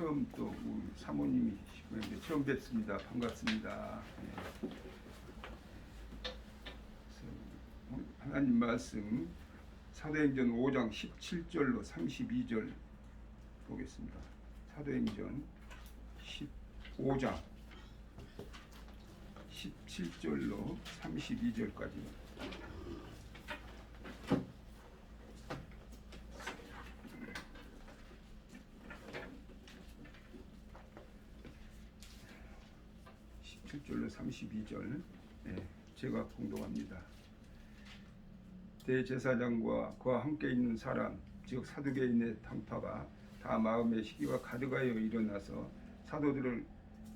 처음 또 우리 사모님이시고 처음 뵙습니다. 반갑습니다. 예. 그래서 하나님 말씀 사도행전 5장 17절로 32절 보겠습니다. 사도행전 15장 17절로 32절까지. 절로 32절 제가 공독합니다. 대제사장과 그와 함께 있는 사람 즉 사두개인의 당파가 다 마음의 시기가 가득하여 일어나서 사도들을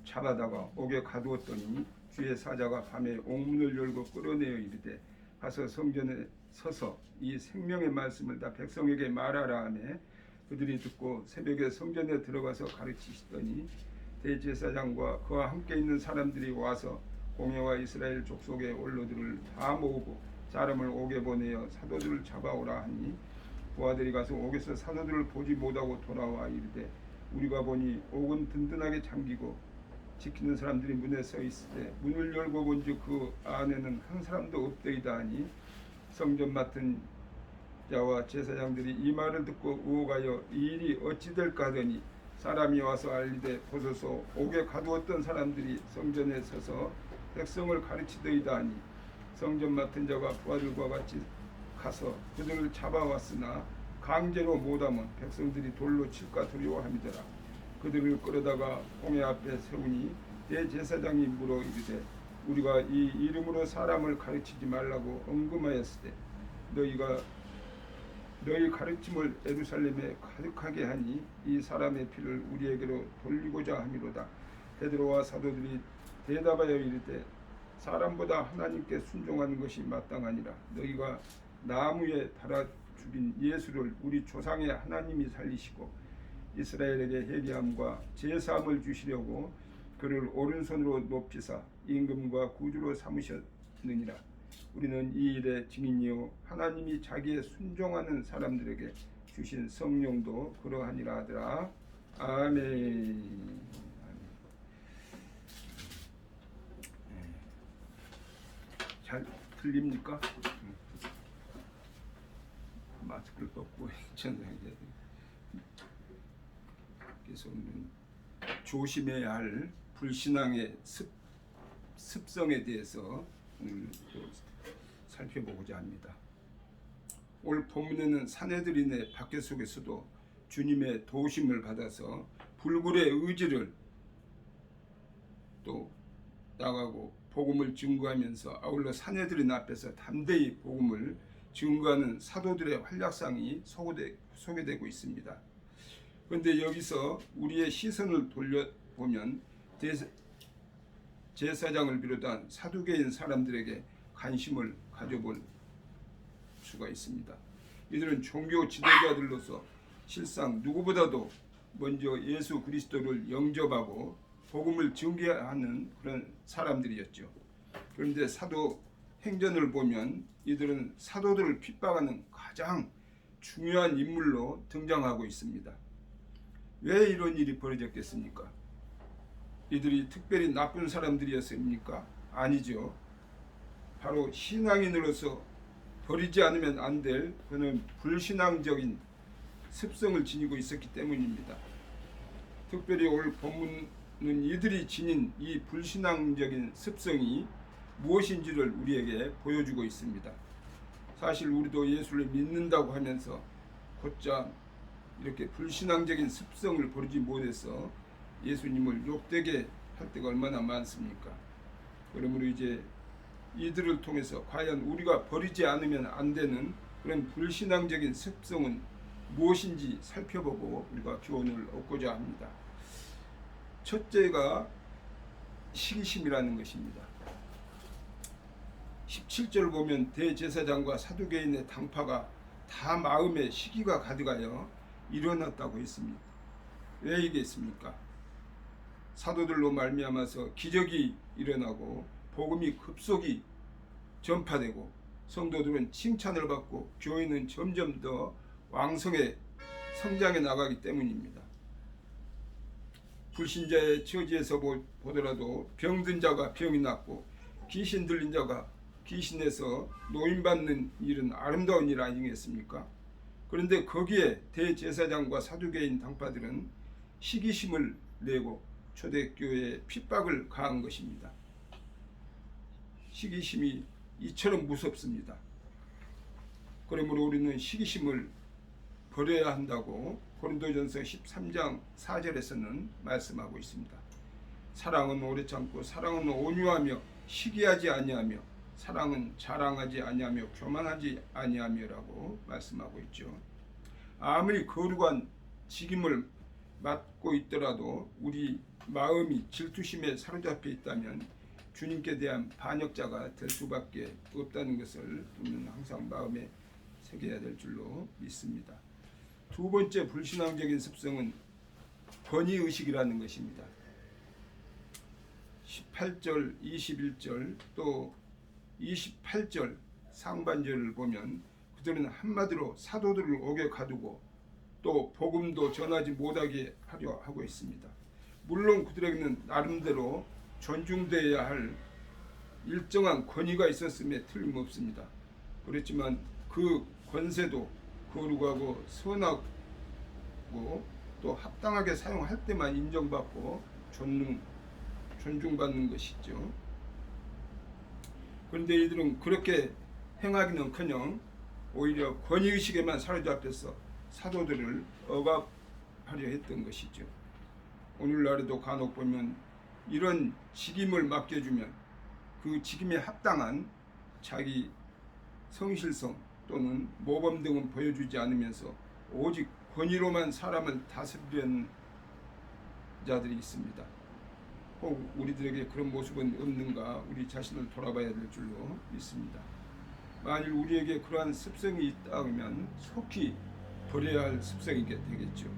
잡아다가 옥에 가두었더니 주의 사자가 밤에 옥문을 열고 끌어내어 이르되 가서 성전에 서서 이 생명의 말씀을 다 백성에게 말하라 하매 그들이 듣고 새벽에 성전에 들어가서 가르치시더니 대제사장과 그와 함께 있는 사람들이 와서 공회와 이스라엘 족속의 원로들을 다 모으고 사람을 옥에 보내어 사도들을 잡아오라 하니 부하들이 가서 옥에서 사도들을 보지 못하고 돌아와 이르되 우리가 보니 옥은 든든하게 잠기고 지키는 사람들이 문에 서 있을 때 문을 열고 본즉 그 안에는 한 사람도 없더이다 하니 성전 맡은 자와 제사장들이 이 말을 듣고 의혹하여 이 일이 어찌 될까 하더니 사람이 와서 알리되 보소서 옥에 가두었던 사람들이 성전에 서서 백성을 가르치더이다 하니 성전 맡은 자가 부하들과 같이 가서 그들을 잡아왔으나 강제로 못하면 백성들이 돌로 칠까 두려워함이더라. 그들을 끌어다가 공회 앞에 세우니 대제사장이 물어 이르되 우리가 이 이름으로 사람을 가르치지 말라고 언금하였을 때 너희 가르침을 예루살렘에 가득하게 하니 이 사람의 피를 우리에게로 돌리고자 함이로다. 베드로와 사도들이 대답하여 이르되 사람보다 하나님께 순종하는 것이 마땅하니라. 너희가 나무에 달아 죽인 예수를 우리 조상의 하나님이 살리시고 이스라엘에게 회개함과 제사함을 주시려고 그를 오른손으로 높이사 임금과 구주로 삼으셨느니라. 우리는 이 일의 증인이요 하나님이 자기의 순종하는 사람들에게 주신 성령도 그러하니라 하더라. 아멘. 잘 들립니까? 마스크를 벗고 전화해야 그래서 조심해야 할 불신앙의 습성에 대해서 오늘 살펴보고자 합니다. 오늘 본문에는 사내들인의 박해 속에서도 주님의 도우심을 받아서 불굴의 의지를 또 나가고 복음을 증거하면서 아울러 사내들인 앞에서 담대히 복음을 증거하는 사도들의 활약상이 소개되고 있습니다. 그런데 여기서 우리의 시선을 돌려보면 제사장을 비롯한 사두개인 사람들에게 관심을 가져볼 수가 있습니다. 이들은 종교 지도자들로서 실상 누구보다도 먼저 예수 그리스도를 영접하고 복음을 증거하는 그런 사람들이었죠. 그런데 사도 행전을 보면 이들은 사도들을 핍박하는 가장 중요한 인물로 등장하고 있습니다. 왜 이런 일이 벌어졌겠습니까? 이들이 특별히 나쁜 사람들이었습니까? 아니죠. 바로 신앙인으로서 버리지 않으면 안 될 그는 불신앙적인 습성을 지니고 있었기 때문입니다. 특별히 오늘 본문은 이들이 지닌 이 불신앙적인 습성이 무엇인지를 우리에게 보여주고 있습니다. 사실 우리도 예수를 믿는다고 하면서 곧장 이렇게 불신앙적인 습성을 버리지 못해서 예수님을 욕되게 할 때가 얼마나 많습니까? 그러므로 이제 이들을 통해서 과연 우리가 버리지 않으면 안 되는 그런 불신앙적인 습성은 무엇인지 살펴보고 우리가 교훈을 얻고자 합니다. 첫째가 시기심이라는 것입니다. 17절 보면 대제사장과 사두개인의 당파가 다 마음에 시기가 가득하여 일어났다고 했습니다. 왜 이게 있습니까? 사도들로 말미암아서 기적이 일어나고 복음이 급속히 전파되고 성도들은 칭찬을 받고 교회는 점점 더 왕성에 성장해 나가기 때문입니다. 불신자의 처지에서 보더라도 병든 자가 병이 낫고 귀신 들린 자가 귀신에서 노인받는 일은 아름다운 일 아니겠습니까? 그런데 거기에 대제사장과 사두개인 당파들은 시기심을 내고 초대교회에 핍박을 가한 것입니다. 시기심이 이처럼 무섭습니다. 그러므로 우리는 시기심을 버려야 한다고 고린도전서 13장 4절에서는 말씀하고 있습니다. 사랑은 오래 참고 사랑은 온유하며 시기하지 아니하며 사랑은 자랑하지 아니하며 교만하지 아니하며라고 말씀하고 있죠. 아무리 거룩한 직임을 맡고 있더라도 우리 마음이 질투심에 사로잡혀 있다면 주님께 대한 반역자가 될 수밖에 없다는 것을 우리는 항상 마음에 새겨야 될 줄로 믿습니다. 두 번째 불신앙적인 습성은 권위의식이라는 것입니다. 18절, 21절 또 28절 상반절을 보면 그들은 한마디로 사도들을 옥에 가두고 또 복음도 전하지 못하게 하려 하고 있습니다. 물론 그들에게는 나름대로 존중되어야 할 일정한 권위가 있었음에 틀림없습니다. 그렇지만 그 권세도 거룩하고 선하고 또 합당하게 사용할 때만 인정받고 존중받는 것이죠. 그런데 이들은 그렇게 행하기는커녕 오히려 권위의식에만 사로잡혀서 사도들을 억압하려 했던 것이죠. 오늘날에도 간혹 보면 이런 직임을 맡겨주면 그 직임에 합당한 자기 성실성 또는 모범 등은 보여주지 않으면서 오직 권위로만 사람을 다스리려는 자들이 있습니다. 혹 우리들에게 그런 모습은 없는가 우리 자신을 돌아봐야 될 줄로 믿습니다. 만일 우리에게 그러한 습성이 있다면 속히 버려야 할 습성이게 되겠죠.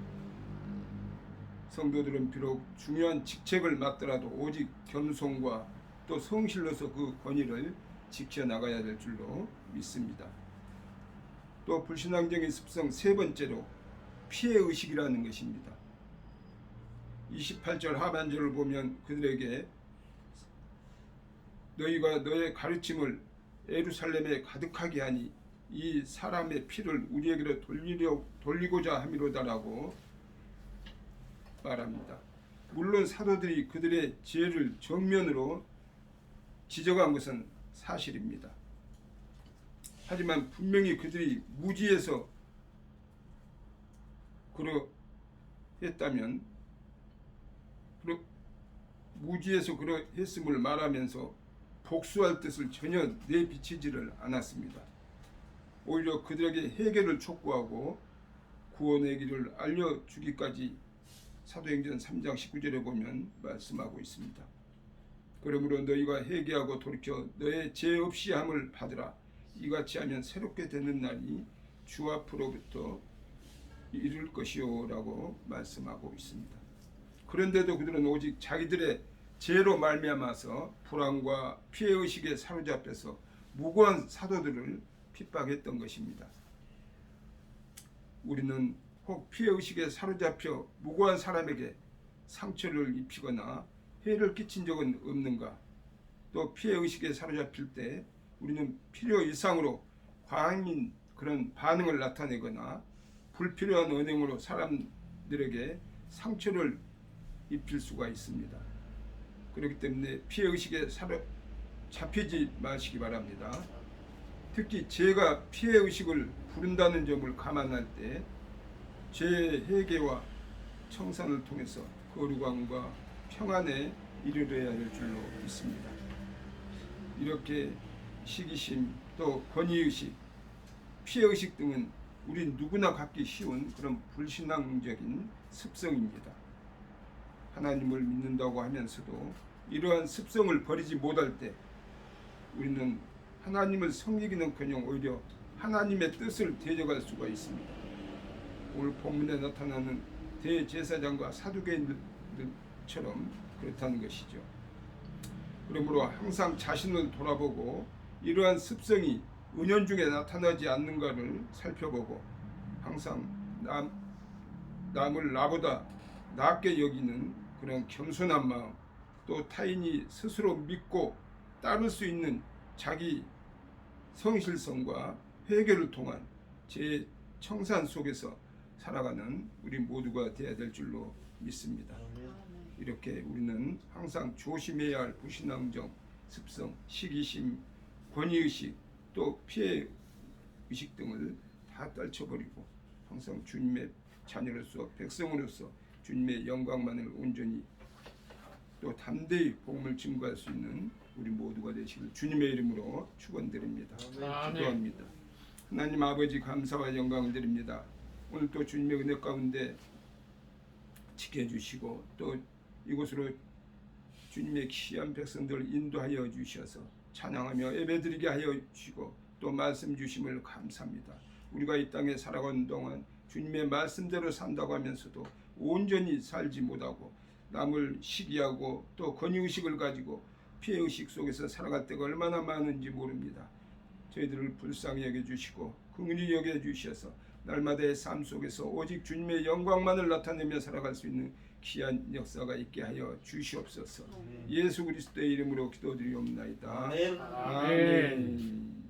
성도들은 비록 중요한 직책을 맡더라도 오직 겸손과 또 성실로서 그 권위를 지켜나가야 될 줄로 믿습니다. 또 불신앙적인 습성 세 번째로 피해의식이라는 것입니다. 28절 하반절을 보면 그들에게 너희가 너의 가르침을 예루살렘에 가득하게 하니 이 사람의 피를 우리에게로 돌리고자 함이로다라고 말합니다. 물론 사도들이 그들의 죄를 정면으로 지적한 것은 사실입니다. 하지만 분명히 그들이 무지해서 그러했다면 무지해서 그러했음을 말하면서 복수할 뜻을 전혀 내비치지를 않았습니다. 오히려 그들에게 해결을 촉구하고 구원의 길을 알려주기까지 사도행전 3장 19절에 보면 말씀하고 있습니다. 그러므로 너희가 회개하고 돌이켜 너의 죄 없이 함을 받으라. 이같이 하면 새롭게 되는 날이 주 앞으로부터 이룰 것이요 라고 말씀하고 있습니다. 그런데도 그들은 오직 자기들의 죄로 말미암아서 불안과 피해의식에 사로잡혀서 무고한 사도들을 핍박했던 것입니다. 우리는 혹 피해의식에 사로잡혀 무고한 사람에게 상처를 입히거나 해를 끼친 적은 없는가? 또 피해의식에 사로잡힐 때 우리는 필요 이상으로 과잉인 그런 반응을 나타내거나 불필요한 언행으로 사람들에게 상처를 입힐 수가 있습니다. 그렇기 때문에 피해의식에 사로잡히지 마시기 바랍니다. 특히 죄가 피해의식을 부른다는 점을 감안할 때 죄 회개와 청산을 통해서 거룩함과 평안에 이르러야 할 줄로 믿습니다. 이렇게 시기심 또 권위의식, 피해의식 등은 우리 누구나 갖기 쉬운 그런 불신앙적인 습성입니다. 하나님을 믿는다고 하면서도 이러한 습성을 버리지 못할 때 우리는 하나님을 섬기기는커녕 오히려 하나님의 뜻을 대적할 수가 있습니다. 오늘 본문에 나타나는 대제사장과 사두개인들처럼 그렇다는 것이죠. 그러므로 항상 자신을 돌아보고 이러한 습성이 은연중에 나타나지 않는가를 살펴보고 항상 남을 나보다 낫게 여기는 그런 겸손한 마음, 또 타인이 스스로 믿고 따를 수 있는 자기 성실성과 회개를 통한 제 청산 속에서 살아가는 우리 모두가 되어야 될 줄로 믿습니다. 이렇게 우리는 항상 조심해야 할 불신앙정, 습성, 시기심, 권위의식, 또 피해의식 등을 다 떨쳐버리고 항상 주님의 자녀로서 백성으로서 주님의 영광만을 온전히 또 담대히 복음을 증거할 수 있는 우리 모두가 되시길 주님의 이름으로 축원드립니다. 기도합니다. 하나님 아버지 감사와 영광을 드립니다. 오늘 또 주님의 은혜 가운데 지켜주시고 또 이곳으로 주님의 귀한 백성들을 인도하여 주셔서 찬양하며 예배드리게 하여 주시고 또 말씀 주심을 감사합니다. 우리가 이 땅에 살아가는 동안 주님의 말씀대로 산다고 하면서도 온전히 살지 못하고 남을 시기하고 또 권위의식을 가지고 피해의식 속에서 살아갈 때가 얼마나 많은지 모릅니다. 저희들을 불쌍히 여겨주시고 긍휼히 여겨주셔서 날마다의 삶 속에서 오직 주님의 영광만을 나타내며 살아갈 수 있는 귀한 역사가 있게 하여 주시옵소서. 예수 그리스도의 이름으로 기도드리옵나이다. 아멘.